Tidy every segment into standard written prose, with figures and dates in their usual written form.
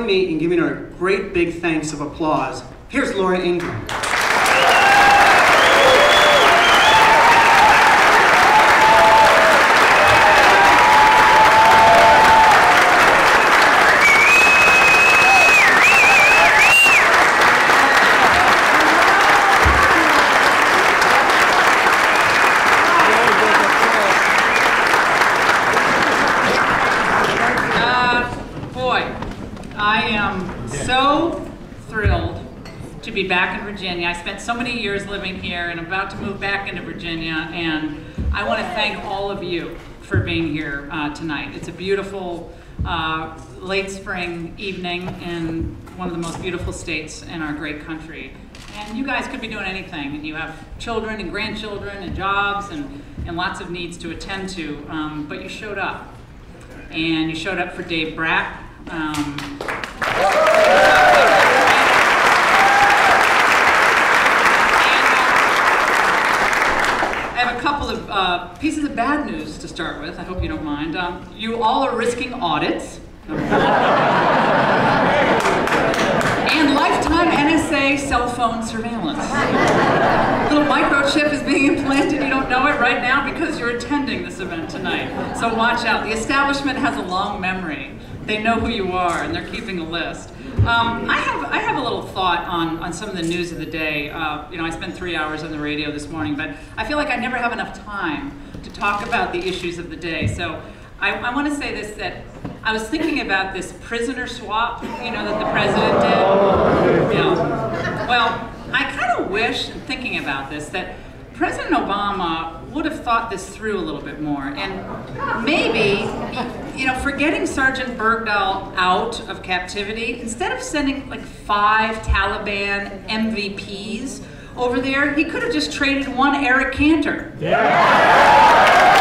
join me in giving her a great big thanks of applause. Here's Laura Ingraham. I am so thrilled to be back in Virginia. I spent so many years living here and I'm about to move back into Virginia, and I want to thank all of you for being here tonight. It's a beautiful late spring evening in one of the most beautiful states in our great country. And you guys could be doing anything. You have children and grandchildren and jobs and lots of needs to attend to, but you showed up. And you showed up for Dave Brat. I have a couple of pieces of bad news to start with. I hope you don't mind. You all are risking audits. And lifetime NSA cell phone surveillance. A little microchip is being implanted. You don't know it right now because you're attending this event tonight. So watch out. The establishment has a long memory. They know who you are, and they're keeping a list. I have a little thought on some of the news of the day. You know, I spent 3 hours on the radio this morning, but I feel like I never have enough time to talk about the issues of the day. So I want to say this, that I was thinking about this prisoner swap, you know, that the president did. Yeah. Well, I kind of wish, in thinking about this, that President Obama would have thought this through a little bit more, and maybe, you know, for getting Sergeant Bergdahl out of captivity, instead of sending like 5 Taliban MVPs over there, he could have just traded one Eric Cantor. Yeah.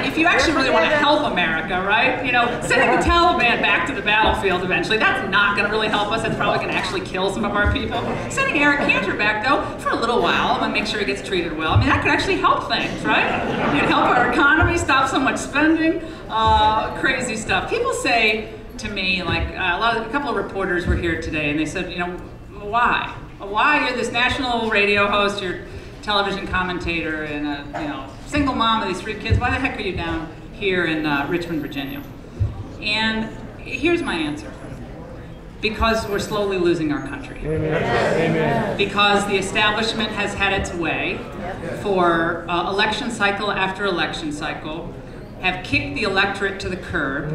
If you actually really want to help America, right? You know, sending the Taliban back to the battlefield eventually, that's not going to really help us. It's probably going to actually kill some of our people. Sending Eric Cantor back, though, for a little while, and make sure he gets treated well. I mean, that could actually help things, right? You can help our economy, stop so much spending, crazy stuff. People say to me, like, a couple of reporters were here today, and they said, you know, why? Why? You're this national radio host, you're television commentator, and a, you know, single mom of these 3 kids. Why the heck are you down here in Richmond, Virginia? And here's my answer. Because we're slowly losing our country. Amen. Because the establishment has had its way for election cycle after election cycle, have kicked the electorate to the curb,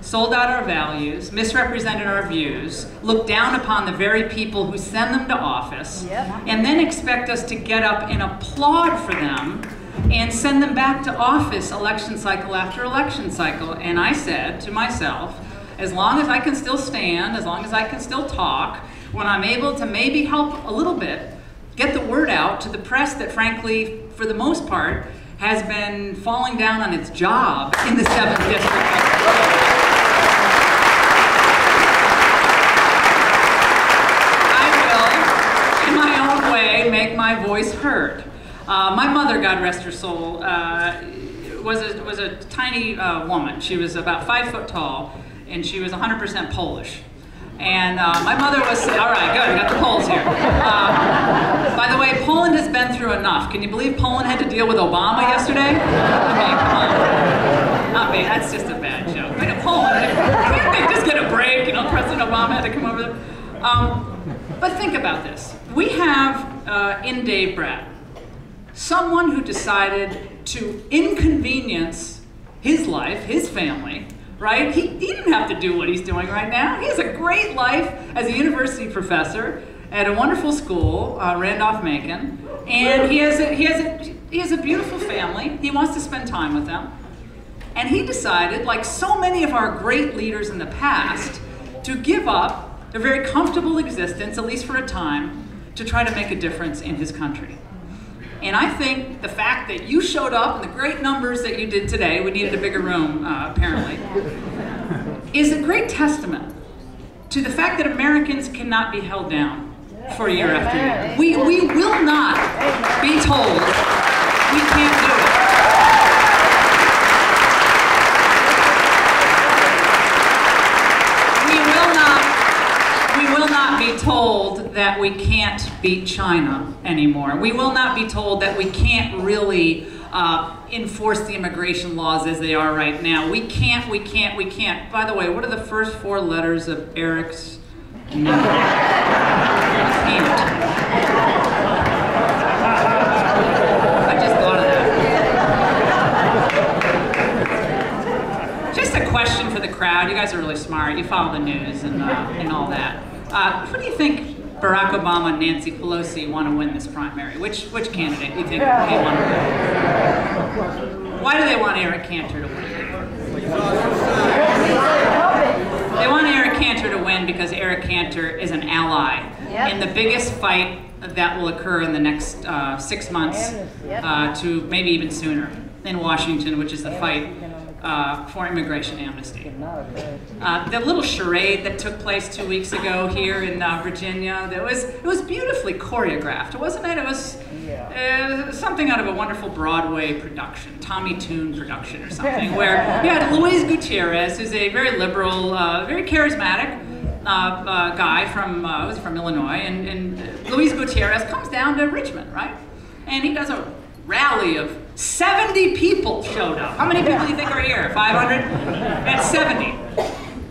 sold out our values, misrepresented our views, looked down upon the very people who send them to office, and then expect us to get up and applaud for them and send them back to office election cycle after election cycle. And I said to myself, as long as I can still stand, as long as I can still talk, when I'm able to maybe help a little bit, get the word out to the press that frankly, for the most part, has been falling down on its job in the 7th District. Make my voice heard. My mother, God rest her soul, was a tiny woman. She was about 5 foot tall, and she was 100% Polish. And my mother was, all right, good, I got the Poles here. By the way, Poland has been through enough. Can you believe Poland had to deal with Obama yesterday? I mean, come on. Not me, that's just a bad joke. Like, Poland, can't they just get a break? You know, President Obama had to come over there. But think about this. We have, in Dave Brat, someone who decided to inconvenience his life, his family, right? He didn't have to do what he's doing right now. He has a great life as a university professor at a wonderful school, Randolph-Macon, and he has a beautiful family. He wants to spend time with them. And he decided, like so many of our great leaders in the past, to give up a very comfortable existence, at least for a time, to try to make a difference in his country. And I think the fact that you showed up in the great numbers that you did today, we needed a bigger room, apparently, is a great testament to the fact that Americans cannot be held down. for year after year. We will not be told we can't do it. We will not be told that we can't beat China anymore. We will not be told that we can't really enforce the immigration laws as they are right now. We can't. By the way, what are the first 4 letters of Eric's name? Can't. I just thought of that. Just a question for the crowd. You guys are really smart. You follow the news and all that. Who do you think Barack Obama and Nancy Pelosi want to win this primary? Which candidate do you think they want to win? Why do they want Eric Cantor to win? They want Eric Cantor to win because Eric Cantor is an ally in the biggest fight that will occur in the next 6 months to maybe even sooner in Washington, which is the fight for immigration amnesty. The little charade that took place 2 weeks ago here in Virginia, it was beautifully choreographed, wasn't it? It was something out of a wonderful Broadway production, Tommy Tune production or something, where you had Luis Gutierrez, who's a very liberal, very charismatic guy from Illinois, and Luis Gutierrez comes down to Richmond, right? And he does a rally of 70 people showed up. How many people do you think are here? 500? That's 70.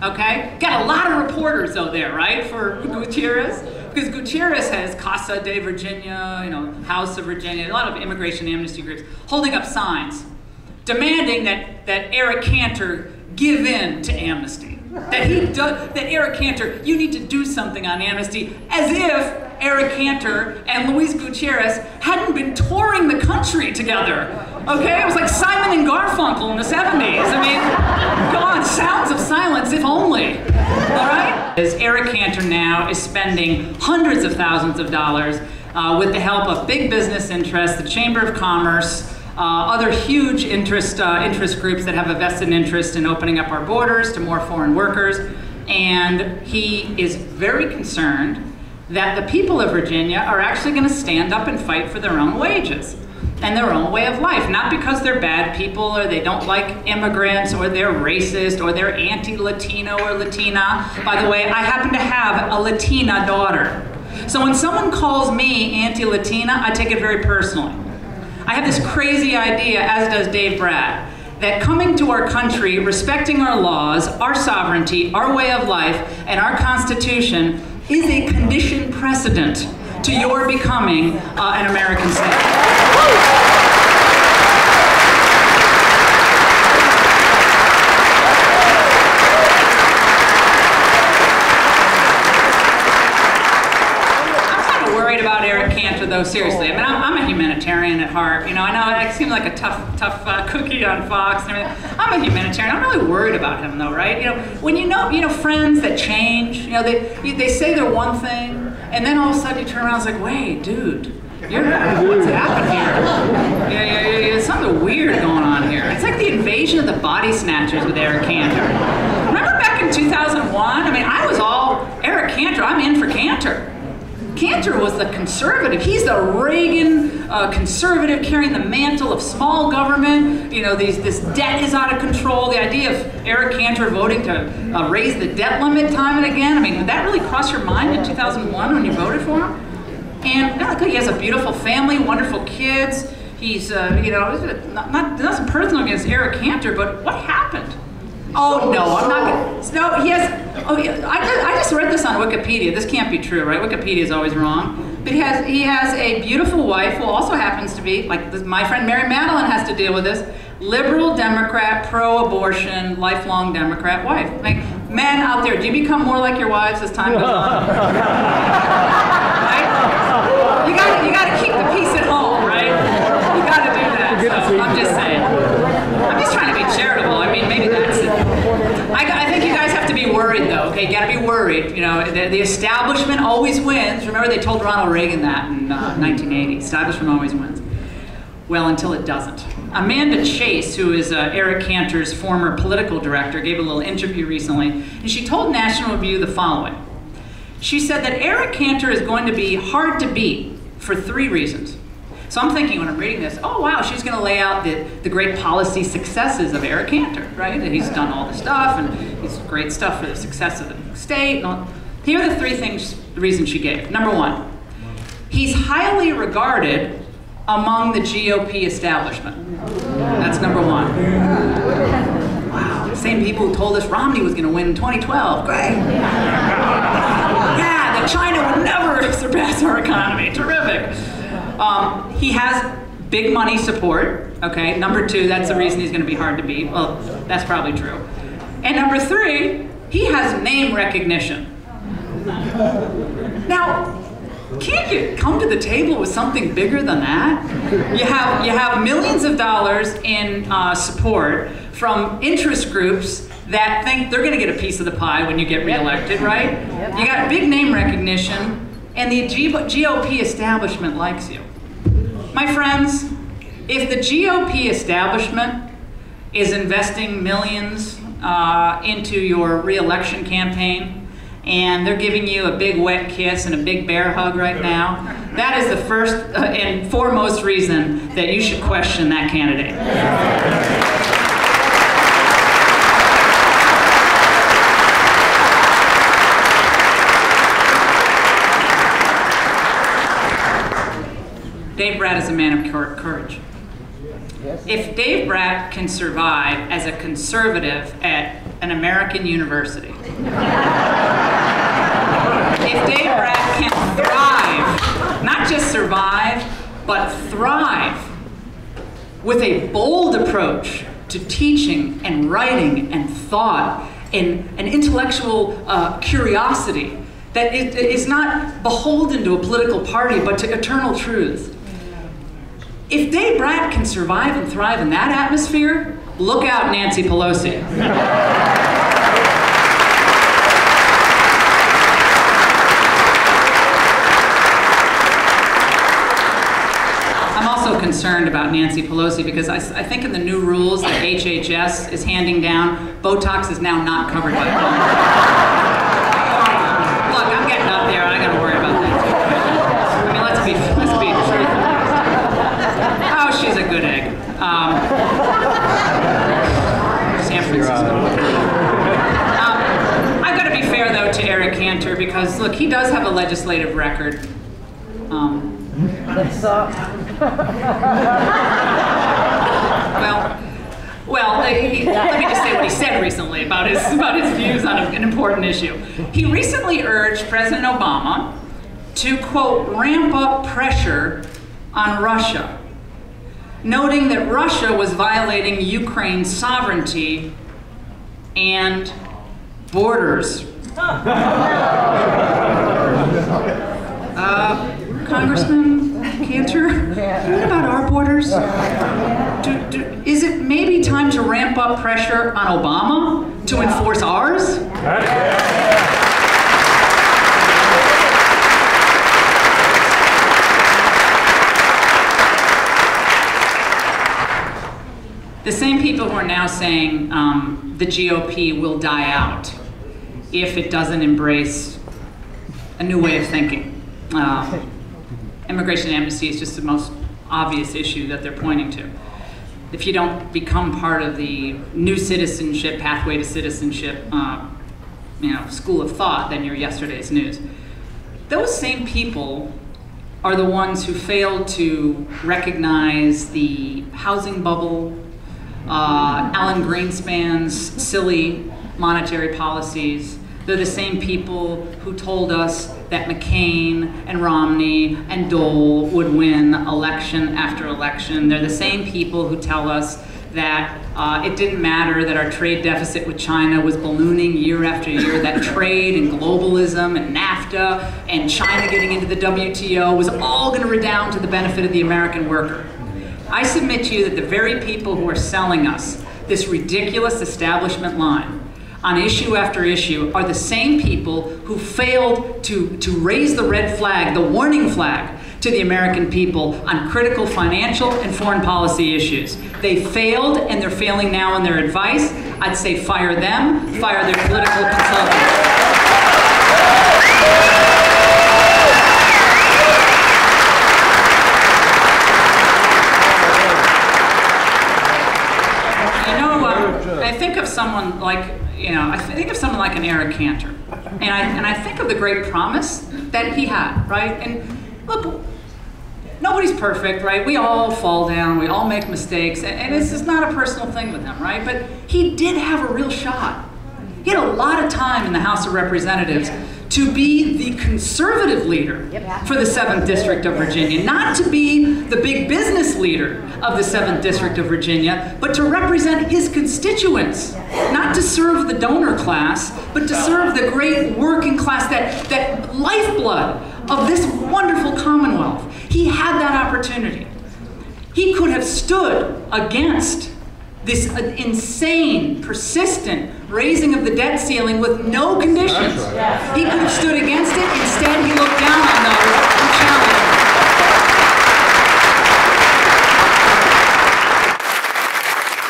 Okay? Got a lot of reporters though there, right, for Gutierrez? Because Gutierrez has Casa de Virginia, you know, House of Virginia, a lot of immigration amnesty groups holding up signs demanding that Eric Cantor give in to amnesty. That Eric Cantor, you need to do something on amnesty, as if Eric Cantor and Luis Gutierrez hadn't been touring the country together. Okay? It was like Simon and Garfunkel in the 70s. I mean, go on, sounds of silence, if only. All right? As Eric Cantor now is spending hundreds of thousands of dollars with the help of big business interests, the Chamber of Commerce, other huge interest groups that have a vested interest in opening up our borders to more foreign workers. And he is very concerned that the people of Virginia are actually going to stand up and fight for their own wages and their own way of life, not because they're bad people or they don't like immigrants or they're racist or they're anti-Latino or Latina. By the way, I happen to have a Latina daughter. So when someone calls me anti-Latina, I take it very personally. I have this crazy idea, as does Dave Brat, that coming to our country, respecting our laws, our sovereignty, our way of life, and our Constitution is a conditioned precedent to your becoming an American citizen. About Eric Cantor, though, seriously. I mean, I'm a humanitarian at heart. You know, I know I seem like a tough cookie on Fox and everything. I'm a humanitarian. I'm really worried about him, though, right? You know, when you know friends that change. You know, they say they're one thing, and then all of a sudden you turn around and it's like, wait, dude, what's happened here? Yeah, there's something weird going on here. It's like the invasion of the body snatchers with Eric Cantor. Remember back in 2001? I mean, I was all Eric Cantor. I'm in for Cantor. Cantor was the conservative. He's the Reagan conservative carrying the mantle of small government. You know, this debt is out of control. The idea of Eric Cantor voting to raise the debt limit time and again. I mean, did that really cross your mind in 2001 when you voted for him? And he has a beautiful family, wonderful kids. He's, you know, nothing personal against Eric Cantor, but what happened? Oh no, I'm not gonna, no, he has, oh yeah, I just read this on Wikipedia. This can't be true, right? Wikipedia is always wrong. But he has a beautiful wife who also happens to be, like my friend Mary Madeline has to deal with this, liberal Democrat, pro-abortion, lifelong Democrat wife. Like, men out there, do you become more like your wives as time goes on? Right? You gotta keep the peace at home, right? You gotta do that, so I'm just saying. I'm just trying to be charitable. I mean, maybe that's it. I think you guys have to be worried, though, okay? You gotta be worried. You know, the establishment always wins. Remember, they told Ronald Reagan that in 1980. Establishment always wins. Well, until it doesn't. Amanda Chase, who is Eric Cantor's former political director, gave a little interview recently, and she told National Review the following. She said that Eric Cantor is going to be hard to beat for 3 reasons. So I'm thinking when I'm reading this, oh wow, she's going to lay out the great policy successes of Eric Cantor, right? That he's done all the stuff and he's great stuff for the success of the state. And all. Here are the 3 things, the reasons she gave. Number 1, he's highly regarded among the GOP establishment. That's number 1. Wow, the same people who told us Romney was going to win in 2012. Great. Yeah, that China would never surpass our economy. Terrific. He has big money support. Okay. Number 2, that's the reason he's going to be hard to beat. Well, that's probably true. And number 3, he has name recognition. Now, can't you come to the table with something bigger than that? You have millions of dollars in support from interest groups that think they're going to get a piece of the pie when you get reelected, right? You got big name recognition, and the GOP establishment likes you. My friends, if the GOP establishment is investing millions into your reelection campaign, and they're giving you a big wet kiss and a big bear hug right now, that is the first and foremost reason that you should question that candidate. Dave Brat is a man of courage. If Dave Brat can survive as a conservative at an American university, if Dave Brat can thrive, not just survive, but thrive with a bold approach to teaching and writing and thought and an intellectual curiosity that is not beholden to a political party, but to eternal truth. If Dave Brat can survive and thrive in that atmosphere, look out, Nancy Pelosi. I'm also concerned about Nancy Pelosi because I think in the new rules that HHS is handing down, Botox is now not covered by law. Look, I'm getting up there, and I got to worry about that too. I mean, let's be truthful. Oh, she's a good egg. San Francisco. I've got to be fair, though, to Eric Cantor because, look, he does have a legislative record. Well, let me just say what he said recently about his views on an important issue. He recently urged President Obama to, quote, ramp up pressure on Russia, noting that Russia was violating Ukraine's sovereignty and borders. Congressman Cantor, what about our borders? Is it maybe time to ramp up pressure on Obama to enforce ours? The same people who are now saying the GOP will die out if it doesn't embrace a new way of thinking. Immigration and amnesty is just the most obvious issue that they're pointing to. If you don't become part of the new citizenship, pathway to citizenship, school of thought, then you're yesterday's news. Those same people are the ones who failed to recognize the housing bubble, Alan Greenspan's silly monetary policies. They're the same people who told us that McCain and Romney and Dole would win election after election. They're the same people who tell us that it didn't matter that our trade deficit with China was ballooning year after year, that trade and globalism and NAFTA and China getting into the WTO was all going to redound to the benefit of the American worker. I submit to you that the very people who are selling us this ridiculous establishment line on issue after issue are the same people who failed to raise the red flag, the warning flag, to the American people on critical financial and foreign policy issues. They failed, and they're failing now in their advice. I'd say fire them, fire their political consultants. I think of someone like, I think of someone like an Eric Cantor, and I think of the great promise that he had, right? And look, nobody's perfect, right? We all fall down, we all make mistakes, and this is not a personal thing with him, right? But he did have a real shot. He had a lot of time in the House of Representatives to be the conservative leader for the 7th District of Virginia, not to be the big business leader of the 7th District of Virginia, but to represent his constituents, not to serve the donor class, but to serve the great working class, that lifeblood of this wonderful Commonwealth. He had that opportunity. He could have stood against this insane, persistent raising of the debt ceiling with no conditions. He could have stood against it. Instead, he looked down on those who challenged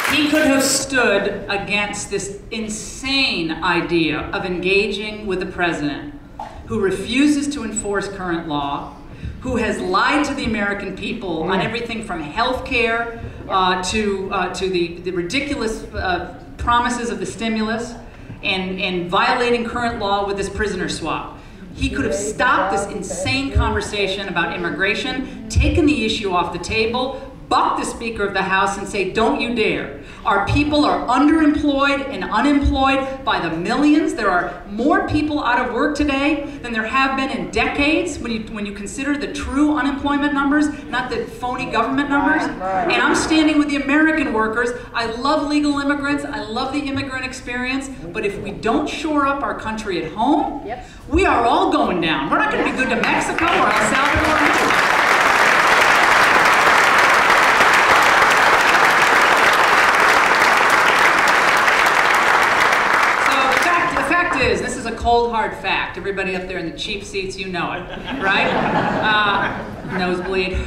him. He could have stood against this insane idea of engaging with the president who refuses to enforce current law, who has lied to the American people on everything from health care to the ridiculous promises of the stimulus and violating current law with this prisoner swap. He could have stopped this insane conversation about immigration, taken the issue off the table, bucked the Speaker of the House and say, don't you dare. Our people are underemployed and unemployed by the millions. There are more people out of work today than there have been in decades when you consider the true unemployment numbers, not the phony government numbers. And I'm standing with the American workers. I love legal immigrants. I love the immigrant experience. But if we don't shore up our country at home, we are all going down. We're not going to be good to Mexico or El Salvador either. This is a cold, hard fact. Everybody up there in the cheap seats, you know it, right? Nosebleed.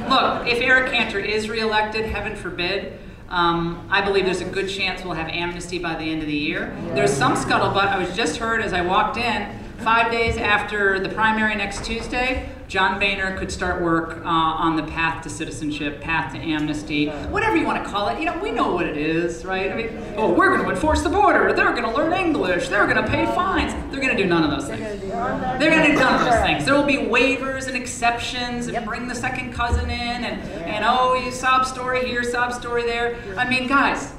Look, if Eric Cantor is reelected, heaven forbid, I believe there's a good chance we'll have amnesty by the end of the year. There's some scuttlebutt. I was just heard as I walked in, 5 days after the primary next Tuesday, John Boehner could start work on the path to citizenship, path to amnesty, whatever you want to call it. We know what it is, right? I mean, oh, we're going to enforce the border. They're going to learn English. They're going to pay fines. They're going to do none of those things. They're going to do none of those things. There will be waivers and exceptions and bring the second cousin in and oh, you sob story here, sob story there. I mean, guys,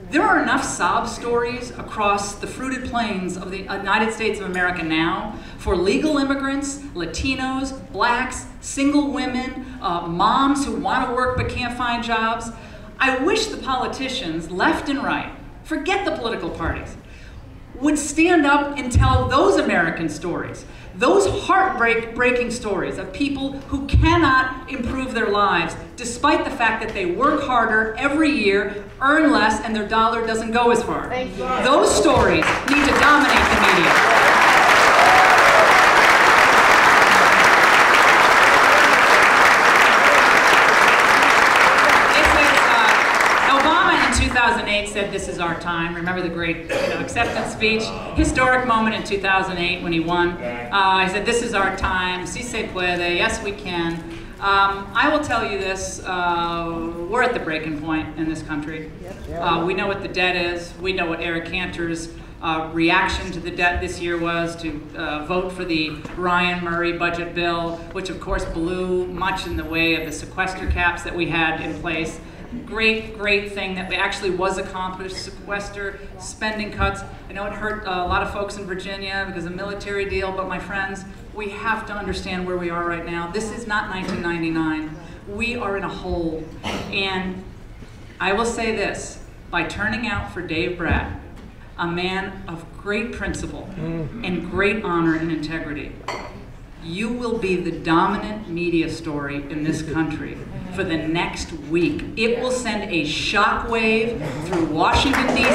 there are enough sob stories across the fruited plains of the United States of America now for legal immigrants, Latinos, blacks, single women, moms who want to work but can't find jobs. I wish the politicians, left and right, forget the political parties, would stand up and tell those American stories, those heartbreaking stories of people who cannot improve their lives despite the fact that they work harder every year, earn less, and their dollar doesn't go as far. Those stories need to dominate the media. Obama in 2008 said, "This is our time." Remember the great acceptance speech? Historic moment in 2008 when he won. He said, "This is our time. Si se puede. Yes, we can." I will tell you this, we're at the breaking point in this country. We know what the debt is. We know what Eric Cantor's reaction to the debt this year was, to vote for the Ryan Murray budget bill, which of course blew much in the way of the sequester caps that we had in place. Great thing that actually was accomplished, sequester, spending cuts. I know it hurt a lot of folks in Virginia because of the military deal, but my friends, we have to understand where we are right now. This is not 1999. We are in a hole. And I will say this, by turning out for Dave Brat, a man of great principle and great honor and integrity, you will be the dominant media story in this country for the next week. It will send a shockwave through Washington, D.C.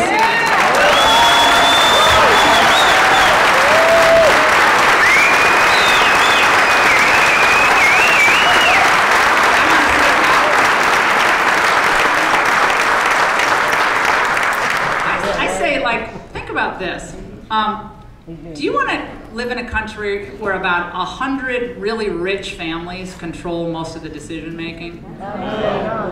I say, think about this. Do you want to live in a country where about 100 really rich families control most of the decision making?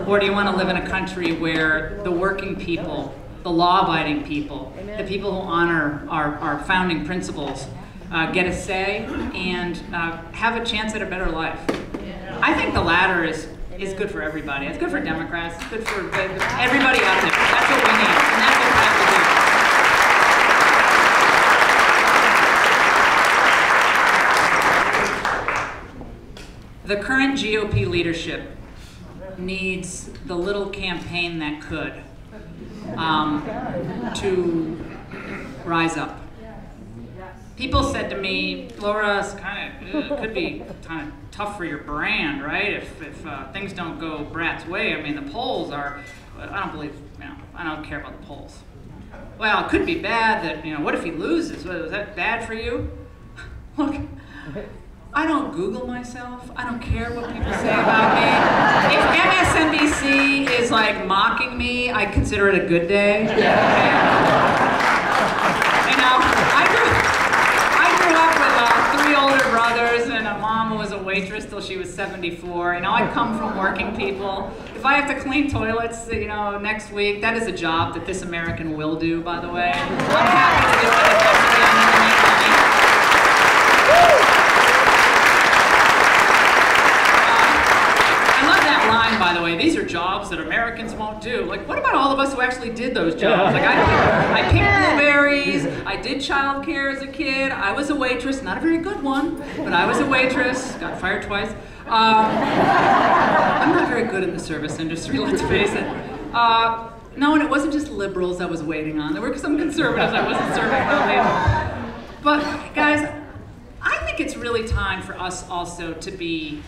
Or do you want to live in a country where the working people, the law-abiding people, the people who honor our founding principles get a say and have a chance at a better life? I think the latter is good for everybody. It's good for Democrats. It's good for everybody out there. That's what we need, and that's what we have to do. The current GOP leadership needs the little campaign that could to rise up. People said to me, Laura, it could be kind of tough for your brand, right? If things don't go Brat's way. I mean, the polls are, I don't believe, I don't care about the polls. Well, it could be bad that, what if he loses? Is that bad for you? Look, I don't Google myself. I don't care what people say about me. If MSNBC is like mocking me, I consider it a good day. I grew up with 3 older brothers and a mom who was a waitress till she was 74. I come from working people. If I have to clean toilets, next week, that is a job that this American will do, by the way. I'm happy to do it if that's the end of the make money. By the way, these are jobs that Americans won't do. Like, what about all of us who actually did those jobs? Like, I picked blueberries, I did childcare as a kid, I was a waitress, not a very good one, but I was a waitress, got fired twice. I'm not very good in the service industry, let's face it. No, and it wasn't just liberals I was waiting on. There were some conservatives I wasn't serving on either. But, guys, I think it's really time for us also to be,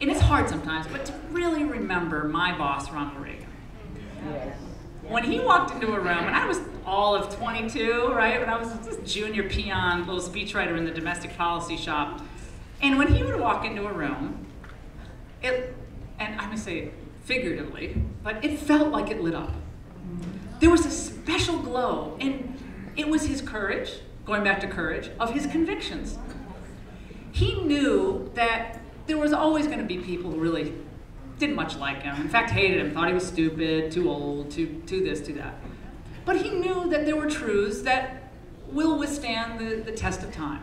and it's hard sometimes, but to really remember my boss, Ronald Reagan. When he walked into a room, and I was all of 22, right? When I was this junior peon, little speechwriter in the domestic policy shop. And when he would walk into a room, and I'm gonna say figuratively, but it felt like it lit up. There was a special glow, and it was his courage, going back to courage, of his convictions. He knew that there was always going to be people who really didn't much like him. In fact, hated him, thought he was stupid, too old, too this, too that. But he knew that there were truths that will withstand the test of time.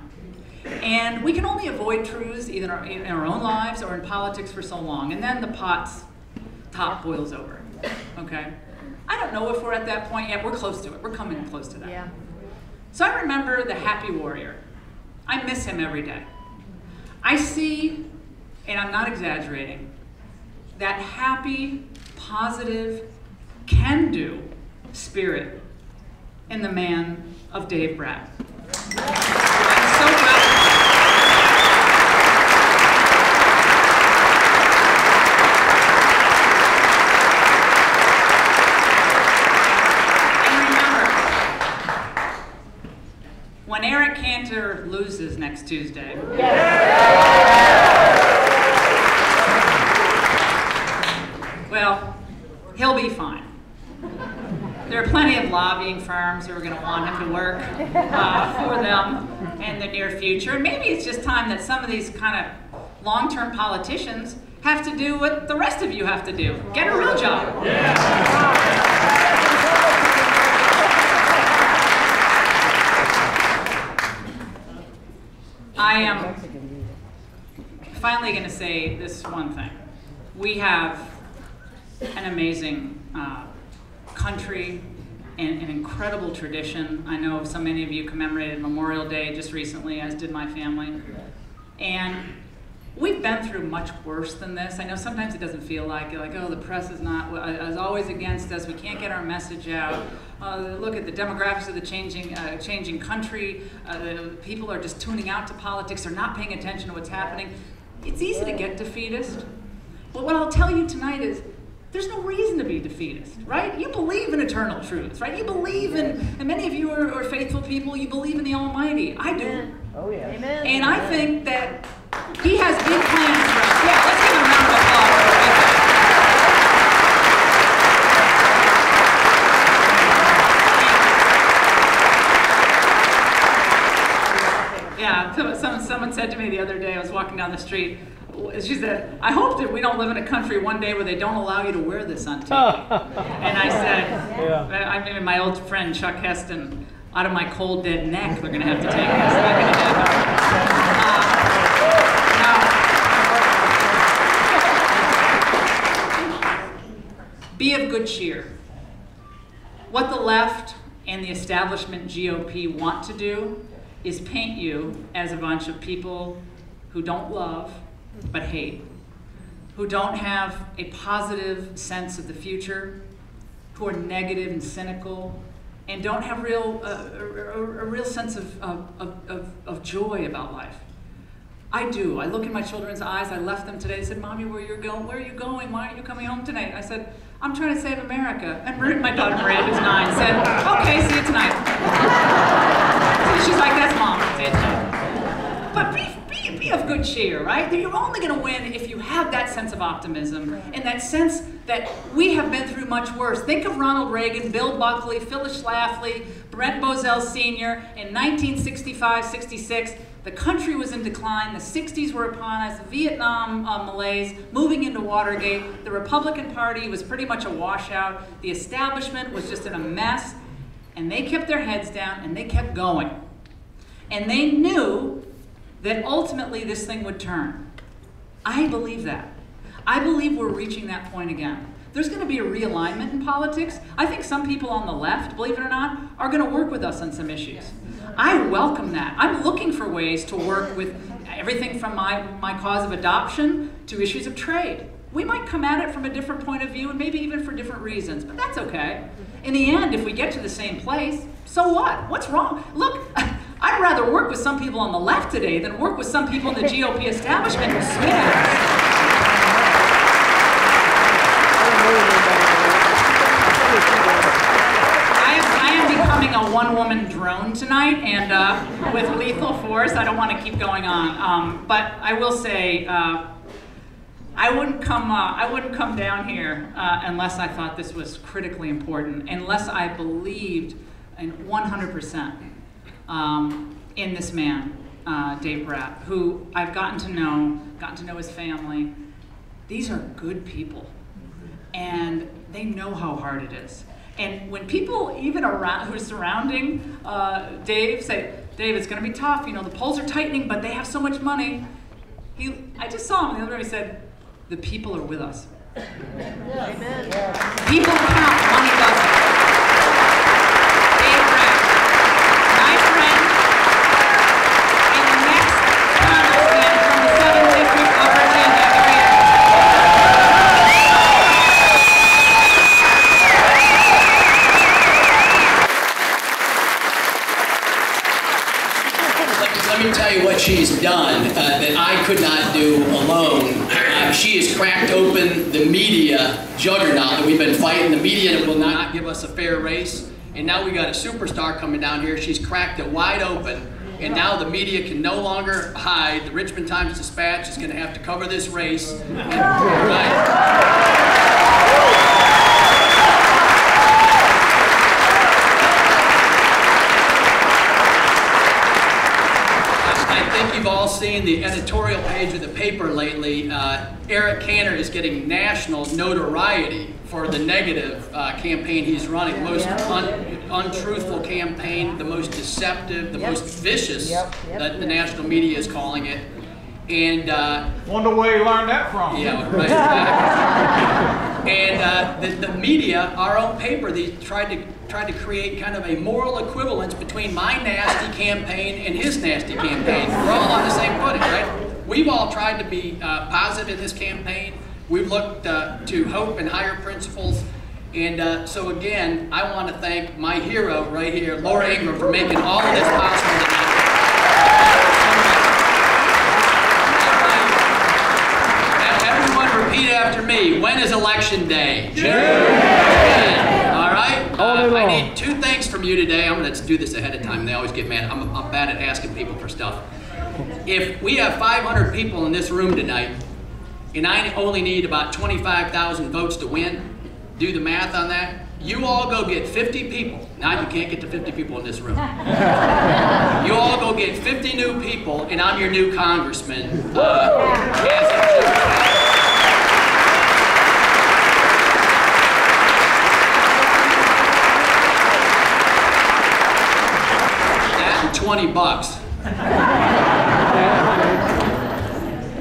And we can only avoid truths either in our own lives or in politics for so long. And then the top boils over, okay? I don't know if we're at that point yet. We're close to it. We're coming close to that. Yeah. So I remember the happy warrior. I miss him every day. I see, and I'm not exaggerating, that happy, positive, can-do spirit in the man of Dave Brat. I'm so proud. And remember, when Eric Cantor loses next Tuesday, well, he'll be fine. There are plenty of lobbying firms who are going to want him to work for them in the near future. And maybe it's just time that some of these kind of long-term politicians have to do what the rest of you have to do. Get a real job. I am finally going to say this one thing. We have an amazing country and an incredible tradition. I know so many of you commemorated Memorial Day just recently, as did my family. And we've been through much worse than this. I know sometimes it doesn't feel like it, like, oh, the press is always against us. We can't get our message out. Look at the demographics of the changing country. The people are just tuning out to politics. They're not paying attention to what's happening. It's easy to get defeatist. But what I'll tell you tonight is, there's no reason to be defeatist, right? You believe in eternal truths, right? You believe in, and many of you are faithful people, you believe in the Almighty. I do. Oh, yeah. Amen. And I think that He has big plans for us. Yeah, let's give Him a round of applause. Someone said to me the other day, I was walking down the street, she said, I hope that we don't live in a country one day where they don't allow you to wear this on TV. And I said, I mean, my old friend Chuck Heston, out of my cold dead neck, they're going to have to take this. It's not going to happen. Be of good cheer. What the left and the establishment GOP want to do is paint you as a bunch of people who don't love but hate, who don't have a positive sense of the future, who are negative and cynical, and don't have a real sense of joy about life. I do. I look in my children's eyes. I left them today. They said, Mommy, where are you going? Why aren't you coming home tonight? I said, I'm trying to save America. And my daughter Maria, who's 9, said, okay, see you tonight. So she's like, that's Mom. See you tonight. But be of good cheer, right? You're only going to win if you have that sense of optimism and that sense that we have been through much worse. Think of Ronald Reagan, Bill Buckley, Phyllis Schlafly, Brent Bozell Sr. in 1965-66. The country was in decline. The 60s were upon us. The Vietnam malaise, moving into Watergate. The Republican Party was pretty much a washout. The establishment was just in a mess. And they kept their heads down and they kept going. And they knew that ultimately this thing would turn. I believe that. I believe we're reaching that point again. There's going to be a realignment in politics. I think some people on the left, believe it or not, are going to work with us on some issues. I welcome that. I'm looking for ways to work with everything from my cause of adoption to issues of trade. We might come at it from a different point of view and maybe even for different reasons, but that's okay. In the end, if we get to the same place, so what? What's wrong? Look, I'd rather work with some people on the left today than work with some people in the GOP establishment who spin. A one-woman drone tonight, and with lethal force. I don't want to keep going on, but I will say I wouldn't come down here unless I thought this was critically important, unless I believed in 100% in this man, Dave Brat, who I've gotten to know his family. These are good people, and they know how hard it is. And when people even around who are surrounding Dave say, Dave, it's going to be tough. You know, the polls are tightening, but they have so much money. I just saw him the other day. He said, the people are with us. Amen. People count, money doesn't. Dave Brat, my friend, in the next congressman from the 7th District of Virginia area. Let me tell you what she's done that I could not do alone. She has cracked open the media juggernaut that we've been fighting. The media that will not give us a fair race. And now we got a superstar coming down here. She's cracked it wide open. And now the media can no longer hide. The Richmond Times-Dispatch is going to have to cover this race. I think you've all seen the editorial page of the paper lately. Eric Cantor is getting national notoriety for the negative campaign he's running. The most untruthful campaign, the most deceptive, the most vicious that the national media is calling it. And wonder where you learned that from. Yeah, right. And the media, our own paper, they tried to create kind of a moral equivalence between my nasty campaign and his nasty campaign. We're all on the same footing, right? We've all tried to be positive in this campaign. We've looked to hope and higher principles. And so again, I want to thank my hero right here, Laura Ingraham, for making all of this possible tonight. Repeat after me. When is election day? June. All right. I need 2 things from you today. I'm going to do this ahead of time. They always get mad. I'm bad at asking people for stuff. If we have 500 people in this room tonight, and I only need about 25,000 votes to win, do the math on that. You all go get 50 people. Now you can't get to 50 people in this room. You all go get 50 new people, and I'm your new congressman. That and $20.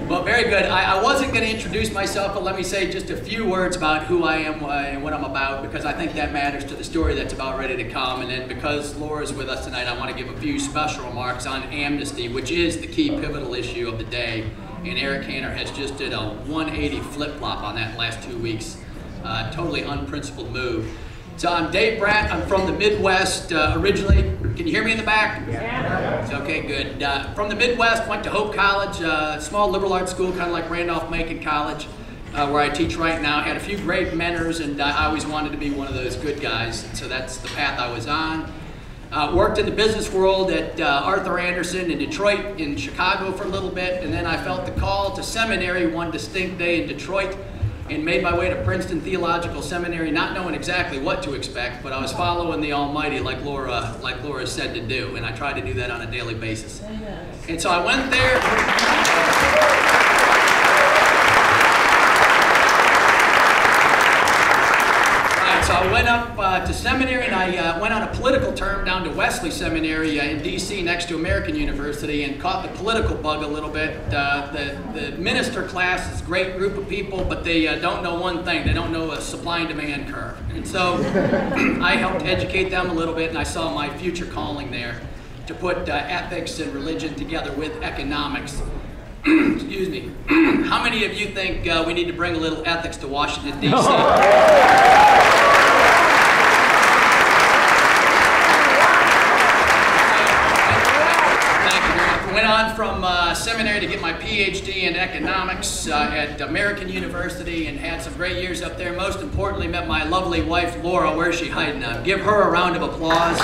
Well, very good. I wasn't going to introduce myself, but let me say just a few words about who I am and what I'm about, because I think that matters to the story that's about ready to come. And then because Laura's with us tonight, I want to give a few special remarks on amnesty, which is the key pivotal issue of the day. And Eric Cantor has just did a 180 flip-flop on that in the last 2 weeks. Totally unprincipled move. So I'm Dave Brat. I'm from the Midwest originally. Can you hear me in the back? Yeah. Okay, good. From the Midwest, went to Hope College, small liberal arts school, kind of like Randolph-Macon College, where I teach right now. Had a few great mentors, and I always wanted to be one of those good guys. So that's the path I was on. Worked in the business world at Arthur Andersen in Detroit, in Chicago for a little bit, and then I felt the call to seminary one distinct day in Detroit, and made my way to Princeton Theological Seminary, not knowing exactly what to expect, but I was following the Almighty like Laura said to do, and I tried to do that on a daily basis. And so I went there. So I went up to seminary, and I went on a political term down to Wesley Seminary in D.C. next to American University, and caught the political bug a little bit. The minister class is a great group of people, but they don't know one thing. They don't know a supply and demand curve. And so I helped educate them a little bit, and I saw my future calling there to put ethics and religion together with economics. Excuse me. How many of you think we need to bring a little ethics to Washington, D.C.? Went on from seminary to get my PhD in economics at American University, and had some great years up there. Most importantly, met my lovely wife, Laura. Where's she hiding now? Give her a round of applause.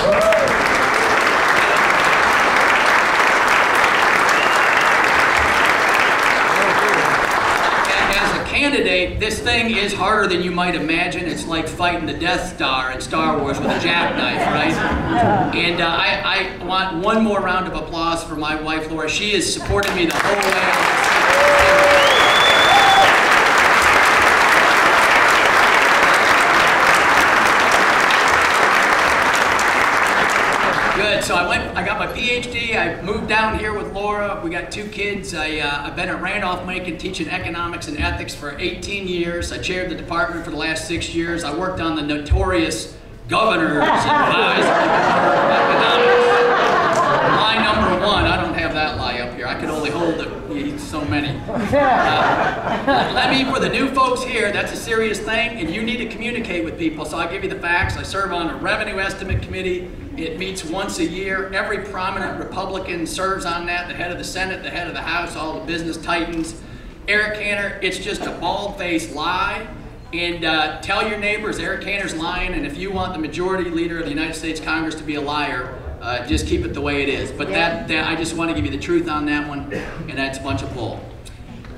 Candidate, this thing is harder than you might imagine. It's like fighting the Death Star in Star Wars with a jackknife, right? And I want one more round of applause for my wife, Laura. She has supported me the whole way. Good. So I got my PhD. I moved down here with Laura. We got 2 kids. I've been at Randolph-Macon teaching economics and ethics for 18 years. I chaired the department for the last 6 years. I worked on the notorious governor's advisor for economics. Lie number 1. I don't have that lie up here. I could only hold so many. Let me, for the new folks here, that's a serious thing, and you need to communicate with people. So I'll give you the facts. I serve on a revenue estimate committee. It meets once a year. Every prominent Republican serves on that, the head of the Senate, the head of the House, all the business titans. Eric Cantor, it's just a bald-faced lie. And tell your neighbors Eric Cantor's lying, and if you want the majority leader of the United States Congress to be a liar, just keep it the way it is. But that I just want to give you the truth on that one, and that's a bunch of bull.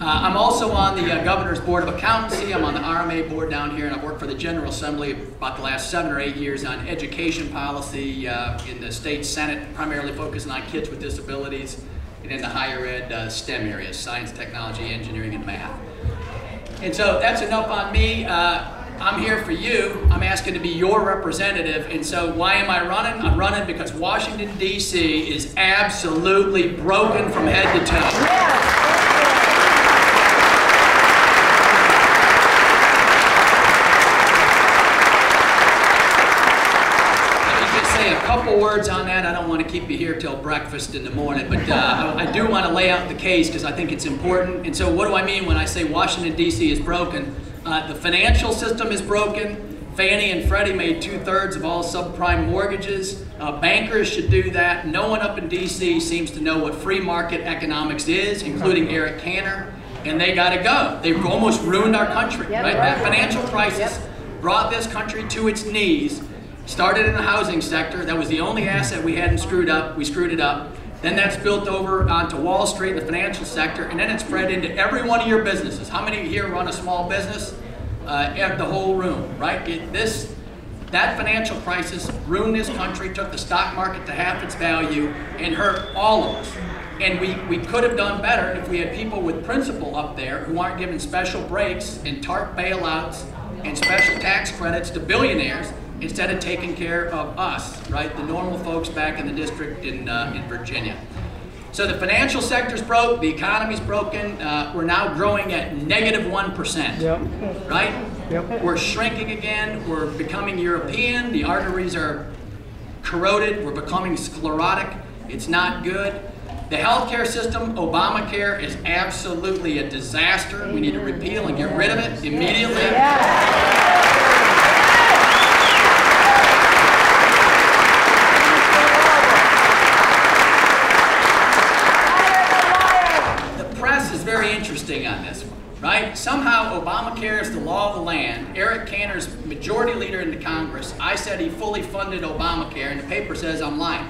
I'm also on the Governor's Board of Accountancy. I'm on the RMA board down here, and I've worked for the General Assembly about the last 7 or 8 years on education policy in the state Senate, primarily focusing on kids with disabilities, and in the higher ed STEM areas, science, technology, engineering, and math. And so that's enough on me. I'm here for you. I'm asking to be your representative. And so why am I running? I'm running because Washington, D.C. is absolutely broken from head to toe. Yeah. A couple words on that. I don't want to keep you here till breakfast in the morning, but I do want to lay out the case because I think it's important. And so what do I mean when I say Washington, D.C. is broken? The financial system is broken. Fannie and Freddie made 2/3 of all subprime mortgages. Bankers should do that. No one up in D.C. seems to know what free market economics is, including Eric Cantor, and they got to go. They've almost ruined our country, right? That financial crisis brought this country to its knees. Started in the housing sector. That was the only asset we hadn't screwed up. We screwed it up. Then that's built over onto Wall Street, the financial sector, and then it's spread into every one of your businesses. How many here run a small business? The whole room, right? That financial crisis ruined this country, took the stock market to half its value, and hurt all of us. And we could have done better if we had people with principle up there who aren't given special breaks and TARP bailouts and special tax credits to billionaires instead of taking care of us, right? The normal folks back in the district in Virginia. So the financial sector's broke, the economy's broken, we're now growing at -1%, right? Yep. We're shrinking again, we're becoming European, the arteries are corroded, we're becoming sclerotic, it's not good. The healthcare system, Obamacare, is absolutely a disaster. We need to repeal and get rid of it immediately. The press is very interesting on this one, right? Somehow Obamacare is the law of the land. Eric Cantor's majority leader in the Congress. I said he fully funded Obamacare, and the paper says I'm lying.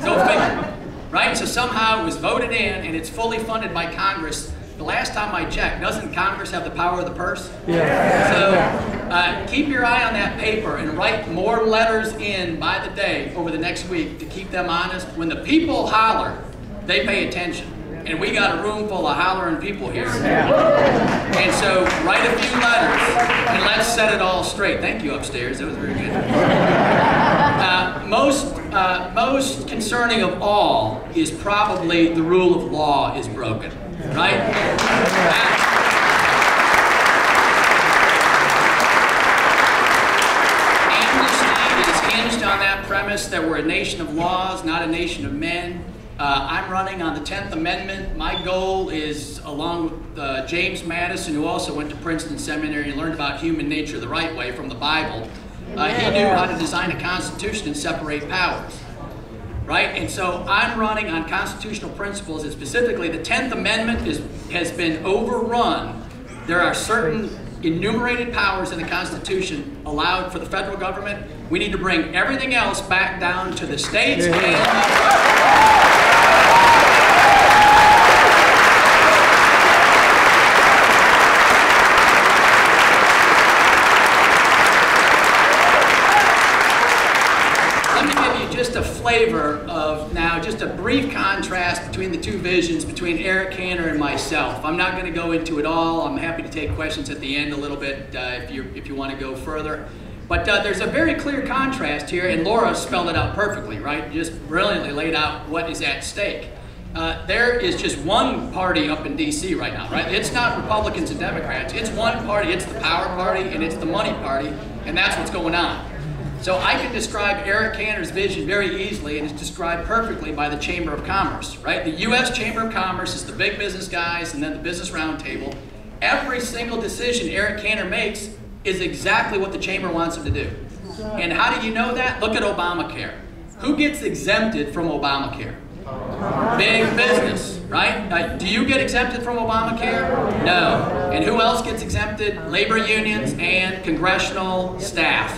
Go figure. Right? So somehow it was voted in and it's fully funded by Congress. The last time I checked, doesn't Congress have the power of the purse? Yeah. So keep your eye on that paper and write more letters in by the day over the next week to keep them honest. When the people holler, they pay attention. And we got a room full of hollering people here. And so write a few letters and let's set it all straight. Thank you upstairs, that was very good. Most concerning of all is probably the rule of law is broken, right? Amnesty is hinged on that premise that we're a nation of laws, not a nation of men. I'm running on the 10th Amendment. My goal is, along with James Madison, who also went to Princeton Seminary and learned about human nature the right way from the Bible, he knew how to design a constitution and separate powers, right? And so I'm running on constitutional principles, and specifically the 10th Amendment has been overrun. There are certain enumerated powers in the Constitution allowed for the federal government. We need to bring everything else back down to the states just a flavor of now, just a brief contrast between the two visions between Eric Cantor and myself. I'm not going to go into it all. I'm happy to take questions at the end a little bit if you want to go further. But there's a very clear contrast here, and Laura spelled it out perfectly, right? Just brilliantly laid out what is at stake. There is just one party up in D.C. right now, right? It's not Republicans and Democrats. It's one party. It's the power party, and it's the money party, and that's what's going on. So I can describe Eric Cantor's vision very easily, and it's described perfectly by the Chamber of Commerce, right? The U.S. Chamber of Commerce is the big business guys and then the Business Roundtable. Every single decision Eric Cantor makes is exactly what the Chamber wants him to do. And how do you know that? Look at Obamacare. Who gets exempted from Obamacare? Big business, right? Do you get exempted from Obamacare? No. And who else gets exempted? Labor unions and congressional staff.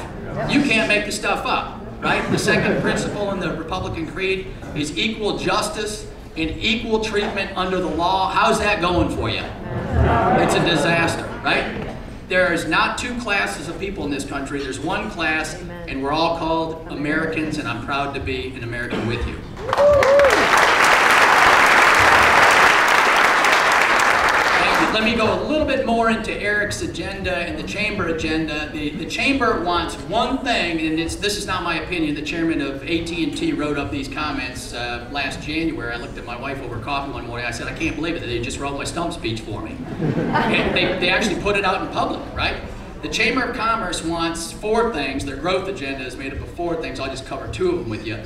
You can't make this stuff up, right? The second principle in the Republican creed is equal justice and equal treatment under the law. How's that going for you? It's a disaster, right? There is not two classes of people in this country. There's one class, and we're all called Americans, and I'm proud to be an American with you. Let me go a little bit more into Eric's agenda and the Chamber agenda. The Chamber wants one thing, and this is not my opinion. The chairman of AT&T wrote up these comments last January. I looked at my wife over coffee one morning. I said, I can't believe it. They just wrote my stump speech for me. And they actually put it out in public, right? The Chamber of Commerce wants four things. Their growth agenda is made up of four things. I'll just cover two of them with you.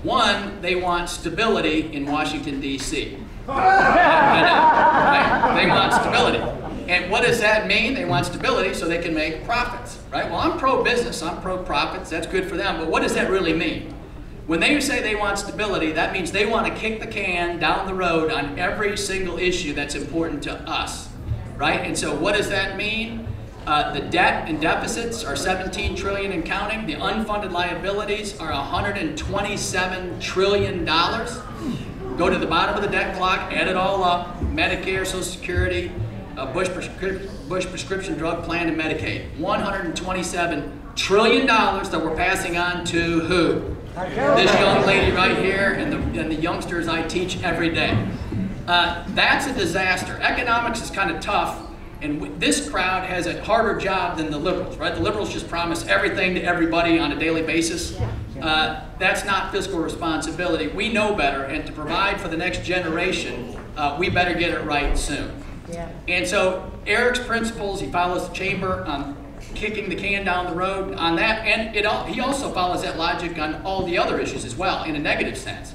One, they want stability in Washington, D.C. I know, right? They want stability. And what does that mean? They want stability so they can make profits, right? Well, I'm pro-business, I'm pro-profits, that's good for them, but what does that really mean? When they say they want stability, that means they want to kick the can down the road on every single issue that's important to us, right? And so what does that mean? The debt and deficits are 17 trillion and counting. The unfunded liabilities are $127 trillion. Go to the bottom of the debt clock, add it all up, Medicare, Social Security, Bush prescription drug plan, and Medicaid. $127 trillion that we're passing on to who? This young lady right here and the youngsters I teach every day. That's a disaster. Economics is kind of tough, and this crowd has a harder job than the liberals, right? The liberals just promise everything to everybody on a daily basis. That's not fiscal responsibility. We know better, and to provide for the next generation, we better get it right soon. And so Eric's principles, he follows the chamber on kicking the can down the road on that, and he also follows that logic on all the other issues as well, in a negative sense.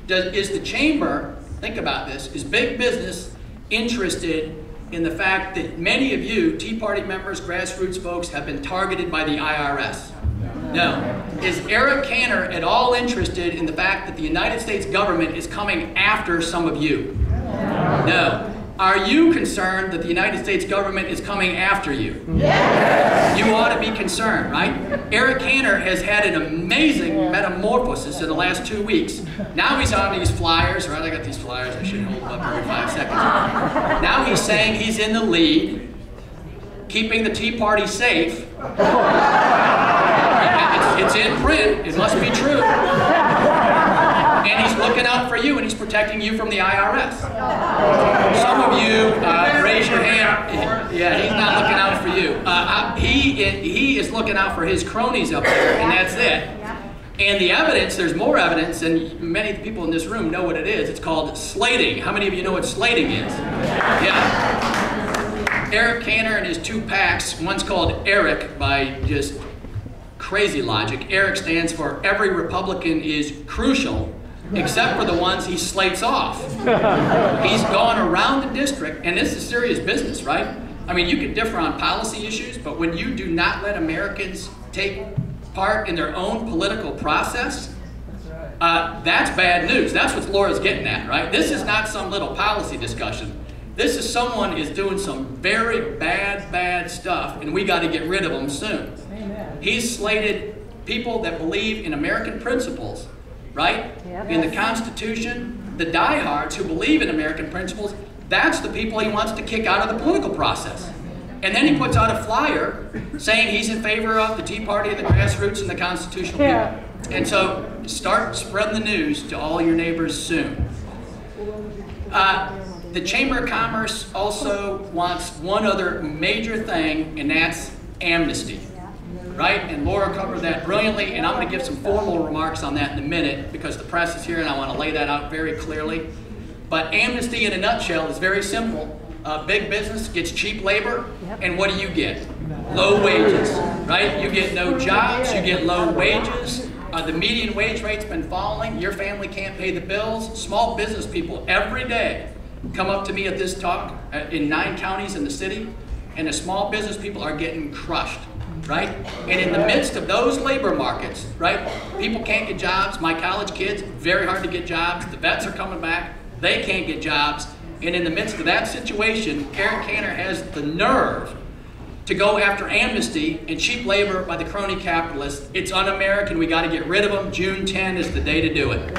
Is the chamber, think about this, is big business interested in the fact that many of you, Tea Party members, grassroots folks, have been targeted by the IRS? No. Is Eric Cantor at all interested in the fact that the United States government is coming after some of you? No. Are you concerned that the United States government is coming after you? Yes. You ought to be concerned, right? Eric Cantor has had an amazing metamorphosis in the last 2 weeks. Now he's on these flyers, right? I got these flyers, I should hold them up every 5 seconds. Now he's saying he's in the lead, keeping the Tea Party safe. It's in print, it must be true. And he's looking out for you, and he's protecting you from the IRS. Some of you, raise your hand. Yeah, he's not looking out for you. He is looking out for his cronies up there, and that's it. And the evidence, there's more evidence, and many people in this room know what it is. It's called slating. How many of you know what slating is? Yeah. Eric Cantor and his 2 PACs, one's called ERIC by just crazy logic. ERIC stands for Every Republican is Crucial, except for the ones he slates off. He's gone around the district, and this is serious business, right? I mean, you can differ on policy issues, but when you do not let Americans take part in their own political process, that's bad news. That's what Laura's getting at, right? This is not some little policy discussion. This is someone is doing some very bad stuff, and we got to get rid of them soon. Amen. He's slated people that believe in American principles, right? Yep. In the Constitution, the diehards who believe in American principles, that's the people he wants to kick out of the political process. And then he puts out a flyer saying he's in favor of the Tea Party and the grassroots and the constitutional people. And so start spreading the news to all your neighbors soon. The Chamber of Commerce also wants one other major thing, and that's amnesty, right? And Laura covered that brilliantly, and I'm going to give some formal remarks on that in a minute because the press is here and I want to lay that out very clearly. But amnesty in a nutshell is very simple. Big business gets cheap labor, and what do you get? Low wages, right? You get no jobs, you get low wages. The median wage rate's been falling. Your family can't pay the bills. Small business people every day come up to me at this talk in 9 counties in the city, and the small business people are getting crushed, right? And in the midst of those labor markets, right, people can't get jobs. My college kids, very hard to get jobs. The vets are coming back. They can't get jobs. And in the midst of that situation, Eric Cantor has the nerve to go after amnesty and cheap labor by the crony capitalists. It's un-American. We got to get rid of them. June 10 is the day to do it.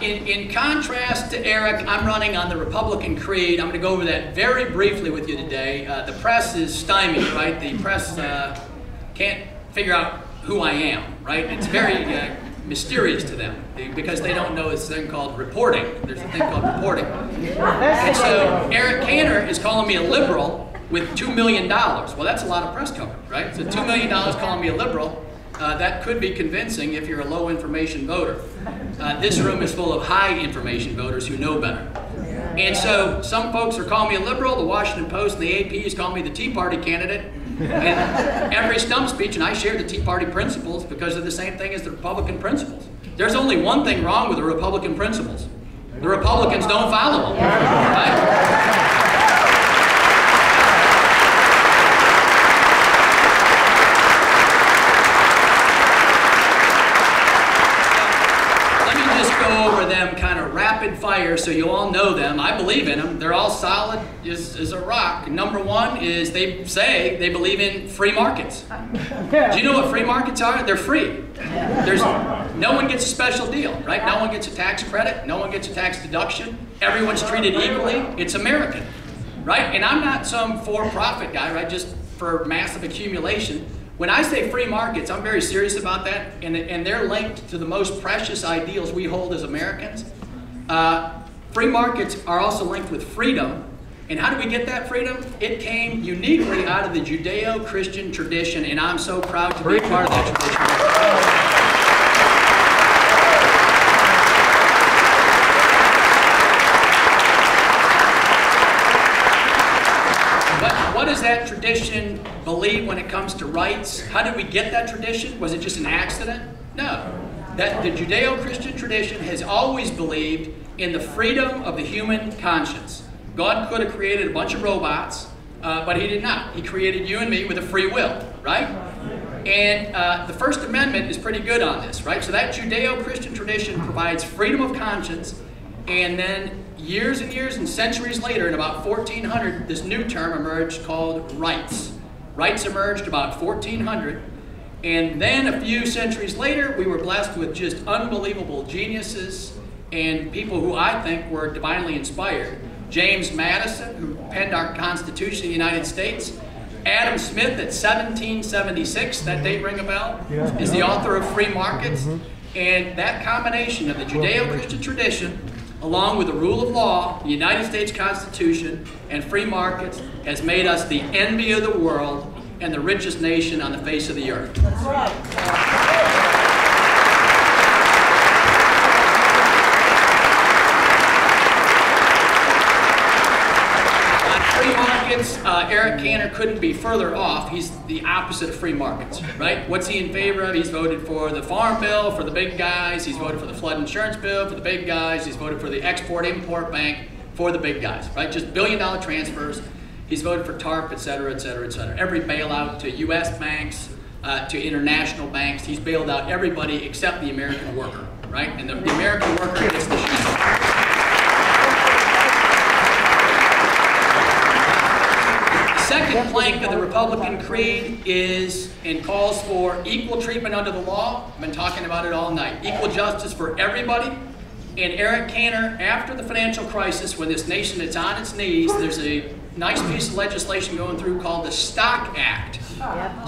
In contrast to Eric, I'm running on the Republican creed. I'm going to go over that very briefly with you today. The press is stymied, right? The press can't figure out who I am, right? It's very mysterious to them because they don't know this thing called reporting. There's a thing called reporting. And so Eric Cantor is calling me a liberal with $2 million. Well, that's a lot of press coverage, right? So $2 million calling me a liberal. That could be convincing if you're a low information voter. This room is full of high information voters who know better. And so some folks are calling me a liberal. The Washington Post and the AP is calling me the Tea Party candidate. And every stump speech, and I share the Tea Party principles because they're the same thing as the Republican principles. There's only one thing wrong with the Republican principles. The Republicans don't follow them. Right? Over them kind of rapidly. rapid fire so you all know them. I believe in them. They're all solid as a rock. Number one is they say they believe in free markets. Do you know what free markets are? They're free. There's no one gets a special deal, right? No one gets a tax credit. No one gets a tax deduction. Everyone's treated equally. It's American, right? And I'm not some for-profit guy, right? Just for massive accumulation. When I say free markets, I'm very serious about that, and they're linked to the most precious ideals we hold as Americans. Free markets are also linked with freedom. And how do we get that freedom? It came uniquely out of the Judeo-Christian tradition, and I'm so proud to be a part of that tradition. What does that tradition believe when it comes to rights? How did we get that tradition? Was it just an accident? No. That the Judeo-Christian tradition has always believed in the freedom of the human conscience. God could have created a bunch of robots, but he did not. He created you and me with a free will, right? And the First Amendment is pretty good on this, right? So that Judeo-Christian tradition provides freedom of conscience, and then years and years and centuries later, in about 1400, this new term emerged called rights. Rights emerged about 1400, and then a few centuries later, we were blessed with just unbelievable geniuses and people who I think were divinely inspired. James Madison, who penned our Constitution of the United States. Adam Smith at 1776, that date ring a bell, is the author of Free Markets. And that combination of the Judeo-Christian tradition, along with the rule of law, the United States Constitution, and free markets, has made us the envy of the world and the richest nation on the face of the earth. That's right. Eric Cantor couldn't be further off. He's the opposite of free markets, right? What's he in favor of? He's voted for the farm bill for the big guys. He's voted for the flood insurance bill for the big guys. He's voted for the export-import bank for the big guys, right? Just billion-dollar transfers. He's voted for TARP, et cetera, et cetera, et cetera. Every bailout to U.S. banks, to international banks. He's bailed out everybody except the American worker, right? And the American worker gets the shit. Second plank of the Republican Creed is and calls for equal treatment under the law. I've been talking about it all night. Equal justice for everybody. And Eric Cantor, after the financial crisis, when this nation is on its knees, there's a nice piece of legislation going through called the Stock Act.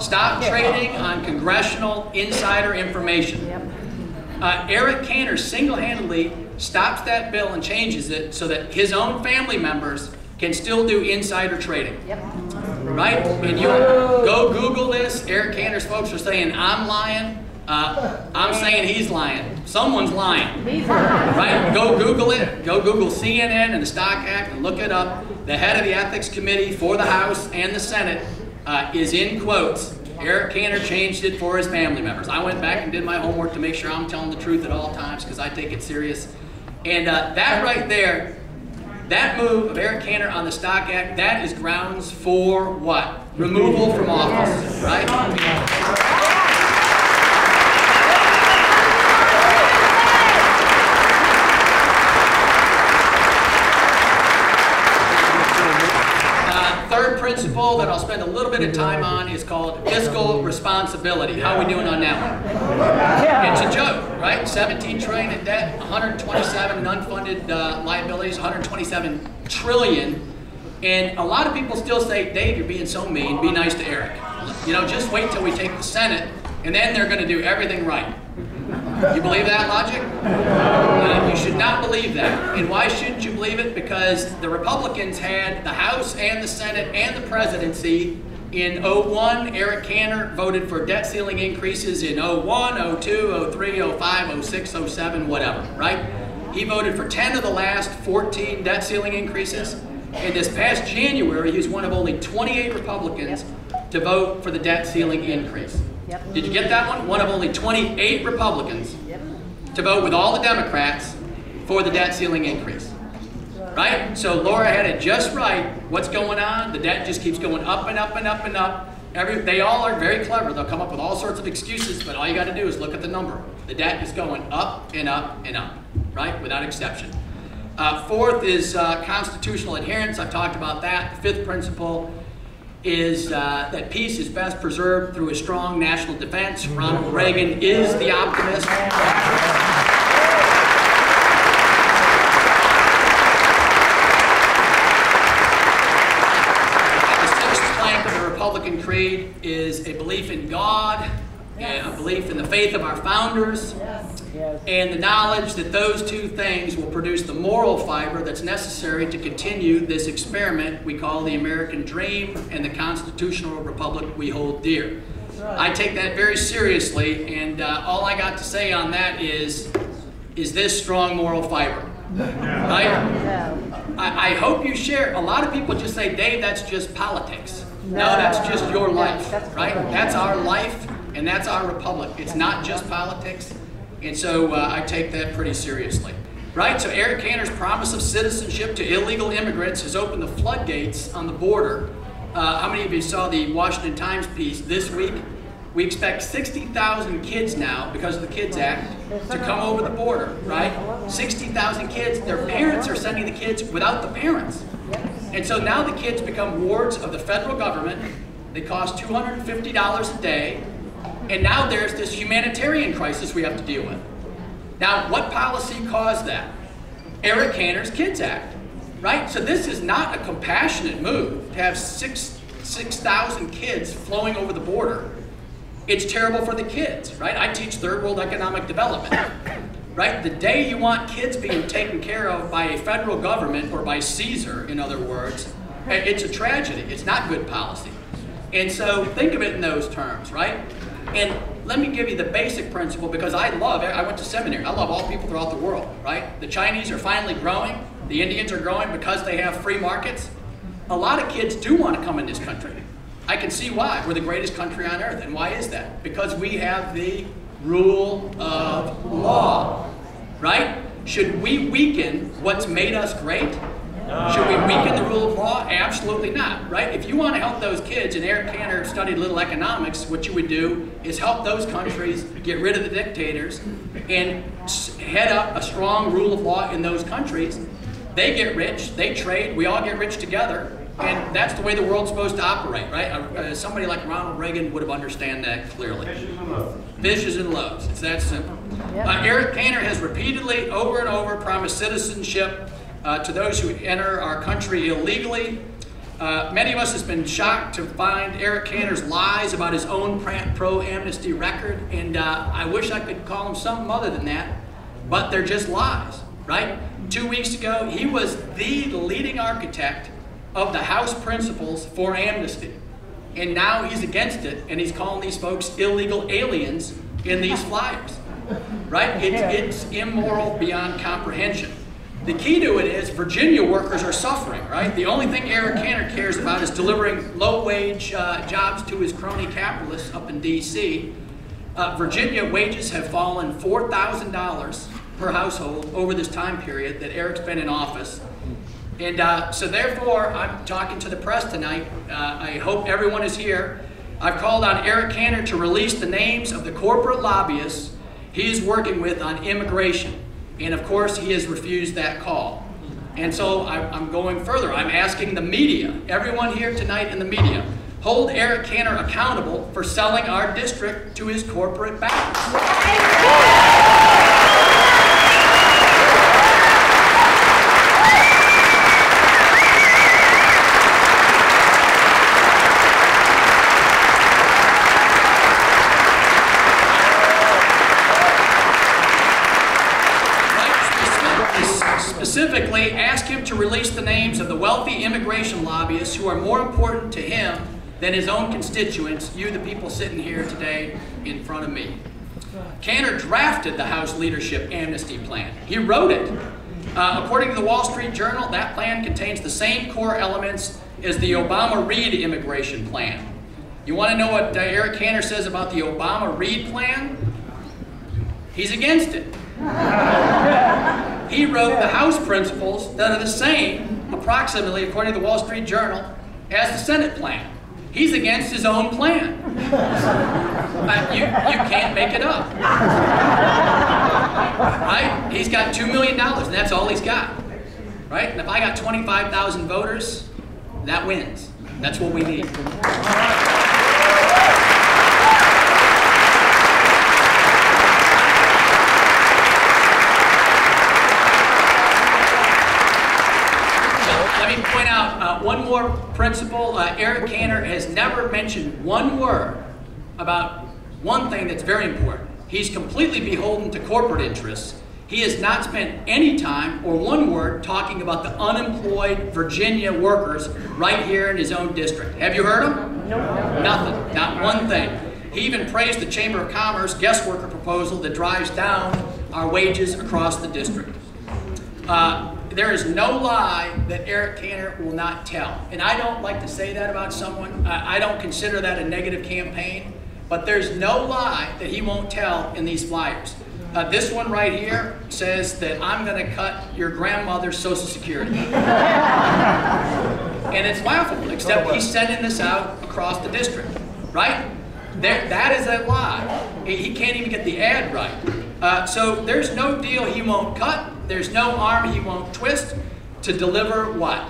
Stop trading on congressional insider information. Eric Cantor single-handedly stops that bill and changes it so that his own family members can still do insider trading. Right? And you go Google this. Eric Cantor's folks are saying, I'm lying. I'm saying he's lying. Someone's lying. Right? Go Google it. Go Google CNN and the Stock Act and look it up. The head of the Ethics Committee for the House and the Senate is in quotes. Eric Cantor changed it for his family members. I went back and did my homework to make sure I'm telling the truth at all times because I take it serious. And that right there, that move of Eric Cantor on the Stock Act, that is grounds for what? Removal from office, right? Third principle that I'll spend a little bit of time on is called fiscal responsibility. How are we doing on that one? It's a joke, right? 17 trillion in debt, 127 in unfunded liabilities, 127 trillion. And a lot of people still say, Dave, you're being so mean, be nice to Eric. You know, just wait till we take the Senate, and then they're going to do everything right. You believe that logic? You should not believe that. And why shouldn't you believe it? Because the Republicans had the House and the Senate and the presidency in 01. Eric Cantor voted for debt ceiling increases in 01, 02, 03, 05, 06, 07, whatever, right? He voted for 10 of the last 14 debt ceiling increases. And this past January, he was one of only 28 Republicans to vote for the debt ceiling increase. Did you get that one? One of only 28 Republicans to vote with all the Democrats for the debt ceiling increase. Right? So Laura had it just right. What's going on? The debt just keeps going up and up and up and up. They all are very clever. They'll come up with all sorts of excuses, but all you got to do is look at the number. The debt is going up and up and up, right? Without exception. Fourth is constitutional adherence. I've talked about that. The fifth principle is that peace is best preserved through a strong national defense. Ronald Reagan is the optimist. The sixth plank of the Republican Creed is a belief in God, a belief in the faith of our founders, and the knowledge that those two things will produce the moral fiber that's necessary to continue this experiment we call the American dream and the constitutional republic we hold dear. I take that very seriously, and all I got to say on that is this strong moral fiber. Right? I hope you share. A lot of people just say, Dave, that's just politics. No, that's just your life, right? That's our life, and that's our republic. It's not just politics. And so I take that pretty seriously. Right? So Eric Cantor's promise of citizenship to illegal immigrants has opened the floodgates on the border. How many of you saw the Washington Times piece this week? We expect 60,000 kids now, because of the Kids Act, to come over the border, right? 60,000 kids, their parents are sending the kids without the parents. And so now the kids become wards of the federal government. They cost $250 a day. And now there's this humanitarian crisis we have to deal with. Now, what policy caused that? Eric Cantor's Kids Act, right? So this is not a compassionate move to have 6,000 kids flowing over the border. It's terrible for the kids, right? I teach third world economic development, right? The day you want kids being taken care of by a federal government, or by Caesar, in other words, it's a tragedy. It's not good policy. And so think of it in those terms, right? And let me give you the basic principle, because I went to seminary. I love all people throughout the world, right? The Chinese are finally growing. The Indians are growing because they have free markets. A lot of kids do want to come in this country. I can see why. We're the greatest country on earth. And why is that? Because we have the rule of law, right? Should we weaken what's made us great? Should we weaken the rule of law? Absolutely not, right? If you want to help those kids, and Eric Cantor studied little economics, what you would do is help those countries get rid of the dictators and head up a strong rule of law in those countries. They get rich, they trade, we all get rich together, and that's the way the world's supposed to operate, right? Somebody like Ronald Reagan would have understood that clearly. Fishes and loaves. It's that simple. Eric Cantor has repeatedly, over and over, promised citizenship to those who enter our country illegally. Many of us have been shocked to find Eric Cantor's lies about his own pro-amnesty record, and I wish I could call them something other than that, but they're just lies, right? 2 weeks ago, he was the leading architect of the House principles for amnesty, and now he's against it, and he's calling these folks illegal aliens in these flyers, right? It's immoral beyond comprehension. The key to it is Virginia workers are suffering, right? The only thing Eric Cantor cares about is delivering low-wage jobs to his crony capitalists up in D.C. Virginia wages have fallen $4,000 per household over this time period that Eric's been in office. And so therefore, I'm talking to the press tonight. I hope everyone is here. I've called on Eric Cantor to release the names of the corporate lobbyists he is working with on immigration. And of course, he has refused that call. And so I'm going further. I'm asking the media, everyone here tonight in the media, hold Eric Cantor accountable for selling our district to his corporate backers. Specifically, ask him to release the names of the wealthy immigration lobbyists who are more important to him than his own constituents, you the people sitting here today in front of me. Cantor drafted the House Leadership Amnesty Plan. He wrote it. According to the Wall Street Journal, that plan contains the same core elements as the Obama-Reid immigration plan. You want to know what Eric Cantor says about the Obama-Reid plan? He's against it. He wrote the House principles that are the same, approximately, according to the Wall Street Journal, as the Senate plan. He's against his own plan. You can't make it up. Right? He's got $2 million, and that's all he's got. right? And if I got 25,000 voters, that wins. That's what we need. Let me point out one more principle. Eric Cantor has never mentioned one word about one thing that's very important. He's completely beholden to corporate interests. He has not spent any time or one word talking about the unemployed Virginia workers right here in his own district. Have you heard him? No. Nothing, not one thing. He even praised the Chamber of Commerce guest worker proposal that drives down our wages across the district. There is no lie that Eric Cantor will not tell. And I don't like to say that about someone. I don't consider that a negative campaign. But there's no lie that he won't tell in these flyers. This one right here says that I'm going to cut your grandmother's Social Security. And it's laughable, except he's sending this out across the district, right? That is a lie. He can't even get the ad right. So there's no deal he won't cut. There's no arm he won't twist to deliver what?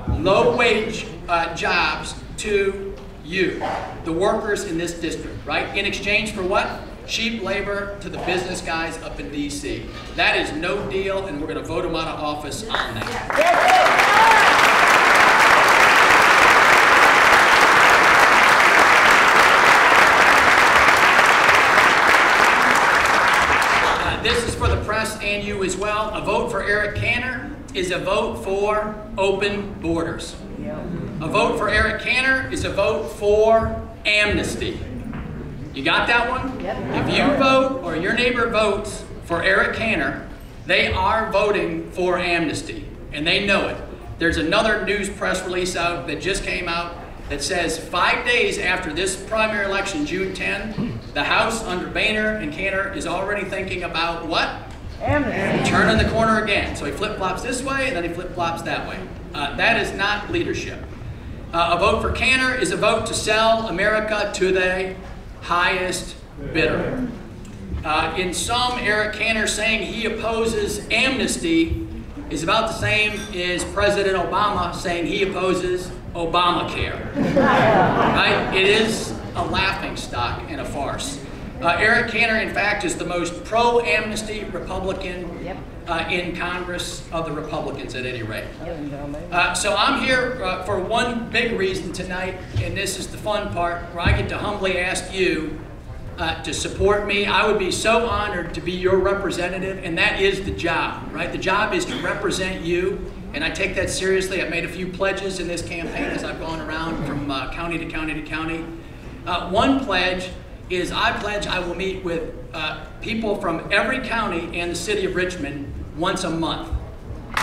Low-wage jobs to you, the workers in this district, right? In exchange for what? Cheap labor to the business guys up in D.C. That is no deal, and we're going to vote him out of office on that. This is for the press and you as well. A vote for Eric Cantor is a vote for open borders. A vote for Eric Cantor is a vote for amnesty. You got that one? Yep. If you vote or your neighbor votes for Eric Cantor, they are voting for amnesty, and they know it. There's another news press release out that just came out that says 5 days after this primary election, June 10, the House under Boehner and Cantor is already thinking about what? Amnesty. Turning the corner again. So he flip-flops this way, and then he flip-flops that way. That is not leadership. A vote for Cantor is a vote to sell America to the highest bidder. In sum, Eric Cantor saying he opposes amnesty is about the same as President Obama saying he opposes Obamacare. Right? It is a laughingstock and a farce. Eric Cantor, in fact, is the most pro-amnesty Republican in Congress of the Republicans, at any rate. So I'm here for one big reason tonight, and this is the fun part, where I get to humbly ask you to support me. I would be so honored to be your representative, and that is the job, right? The job is to represent you, and I take that seriously. I've made a few pledges in this campaign as I've gone around from county to county to county. One pledge is I pledge I will meet with people from every county and the city of Richmond once a month. I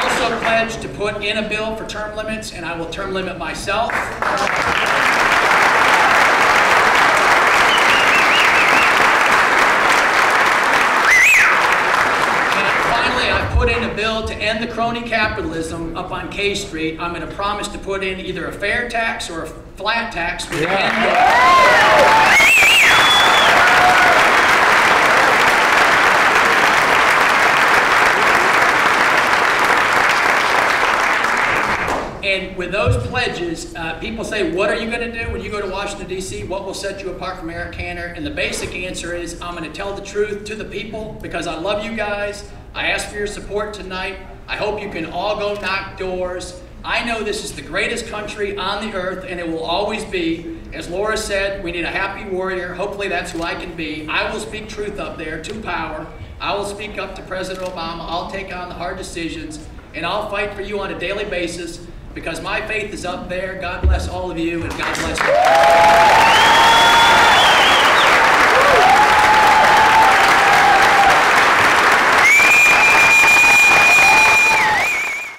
also pledge to put in a bill for term limits, and I will term limit myself. Put in a bill to end the crony capitalism up on K Street. I'm going to promise to put in either a fair tax or a flat tax with the end. And with those pledges, people say, what are you going to do when you go to Washington, D.C.? What will set you apart from Eric Cantor? And the basic answer is I'm going to tell the truth to the people because I love you guys. I ask for your support tonight. I hope you can all go knock doors. I know this is the greatest country on the earth, and it will always be. As Laura said, we need a happy warrior. Hopefully that's who I can be. I will speak truth up there to power. I will speak up to President Obama. I'll take on the hard decisions, and I'll fight for you on a daily basis because my faith is up there. God bless all of you, and God bless you.